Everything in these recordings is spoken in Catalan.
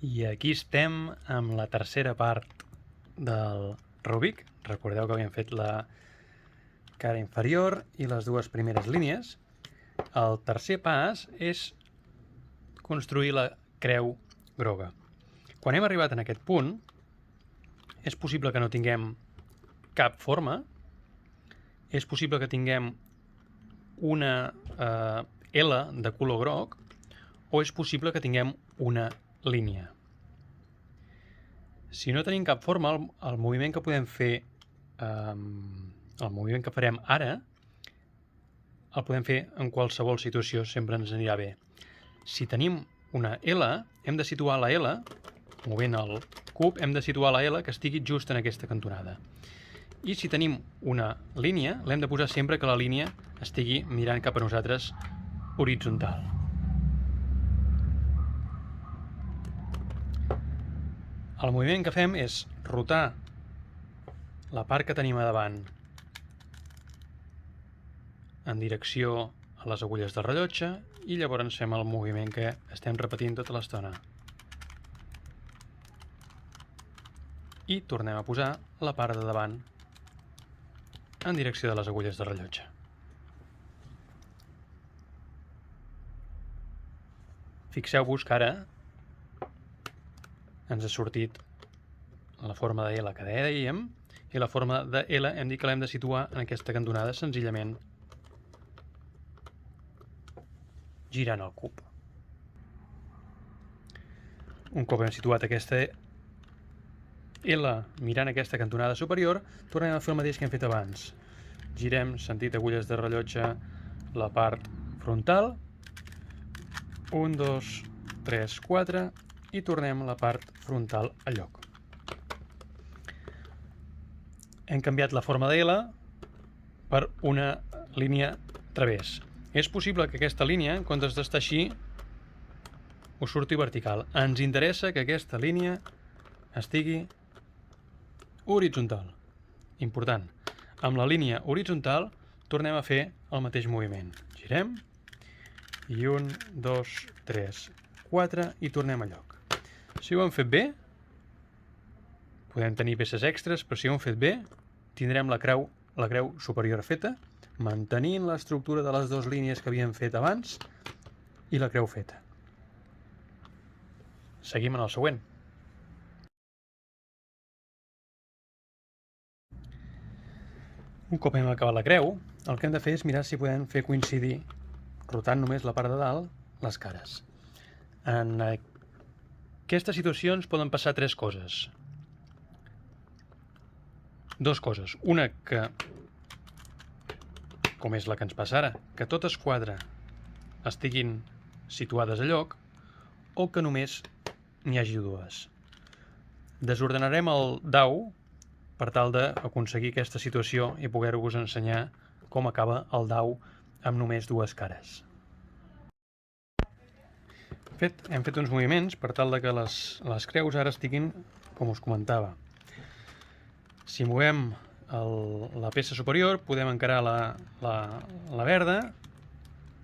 I aquí estem amb la tercera part del Rubik. Recordeu que havíem fet la cara inferior i les dues primeres línies. El tercer pas és construir la creu groga. Quan hem arribat en aquest punt, és possible que no tinguem cap forma, és possible que tinguem una L de color groc, o és possible que tinguem una línia. Si no tenim cap forma, el moviment que podem fer, el moviment que farem ara, el podem fer en qualsevol situació, sempre ens anirà bé. Si tenim una L, hem de situar la L, movent el cub, hem de situar la L que estigui just en aquesta cantonada. I si tenim una línia, l'hem de posar sempre que la línia estigui mirant cap a nosaltres horitzontal. El moviment que fem és rotar la part que tenim a davant en direcció a les agulles del rellotge i llavors fem el moviment que estem repetint tota l'estona. I tornem a posar la part de davant en direcció de les agulles del rellotge. Fixeu-vos que ara ens ha sortit la forma de L que dèiem i la forma de L hem dit que l'hem de situar en aquesta cantonada senzillament girant el cub. Un cop hem situat aquesta L mirant aquesta cantonada superior, tornem a fer el mateix que hem fet abans. Girem, sentit agulles de rellotge, la part frontal, 1, 2, 3, 4, i tornem la part frontal a lloc. Hem canviat la forma de L per una línia través. És possible que aquesta línia, en comptes d'estar així, us surti vertical. Ens interessa que aquesta línia estigui horitzontal. Important. Amb la línia horitzontal tornem a fer el mateix moviment. Girem i 1, 2, 3, 4 i tornem a lloc. Si ho hem fet bé, podem tenir peces extres, però si ho hem fet bé, tindrem la creu superior feta, mantenint l'estructura de les dues línies que havíem fet abans i la creu feta. Seguim en el següent. Un cop hem acabat la creu, el que hem de fer és mirar si podem fer coincidir, rotant només la part de dalt, les cares. En aquestes situacions poden passar tres coses. Dues coses. Una que, com és la que ens passa ara, que totes quatre estiguin situades a lloc o que només n'hi hagi dues. Desordenarem el dau per tal d'aconseguir aquesta situació i poder-vos ensenyar com acaba el dau amb només dues cares. Hem fet uns moviments per tal que les creus ara estiguin com us comentava. Si movem la peça superior podem encarar la verda,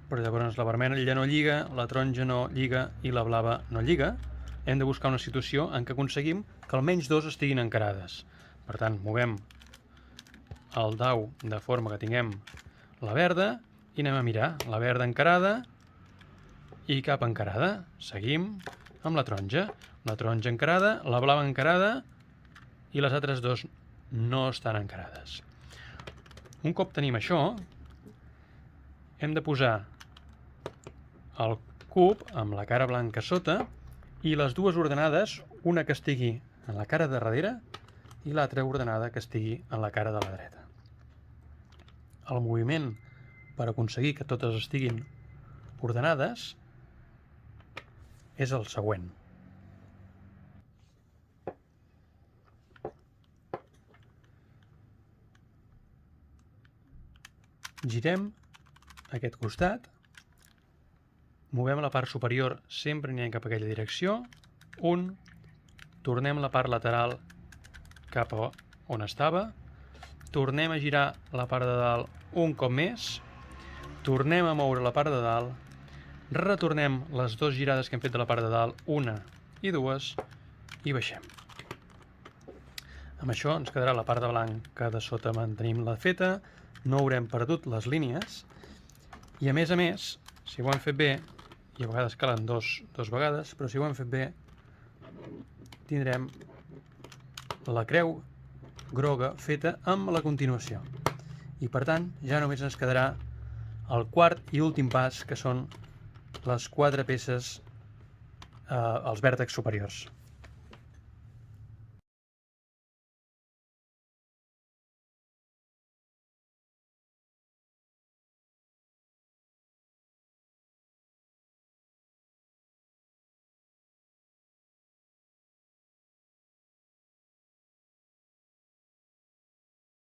però llavors la vermella no lliga, la taronja no lliga i la blava no lliga. Hem de buscar una situació en què aconseguim que almenys dos estiguin encarades. Per tant, movem el dau de forma que tinguem la verda i anem a mirar la verda encarada i cap encarada. Seguim amb la taronja encarada, la blava encarada i les altres dos no estan encarades. Un cop tenim això, hem de posar el cub amb la cara blanca sota i les dues ordenades, una que estigui en la cara de darrere i l'altra ordenada que estigui en la cara de la dreta. El moviment per aconseguir que totes estiguin ordenades és el següent. Girem aquest costat, movem la part superior sempre anirem cap a aquella direcció, tornem la part lateral cap a on estava, tornem a girar la part de dalt un cop més, tornem a moure la part de dalt, retornem les dues girades que hem fet de la part de dalt, una i dues i baixem. Amb això ens quedarà la part de blanc de sota mantenim la feta, no haurem perdut les línies i a més, si ho hem fet bé, i a vegades calen dos vegades, però si ho hem fet bé, tindrem la creu groga feta amb la continuació. I per tant, ja només ens quedarà el quart i últim pas, que són les 4 peces als vèrtexs superiors.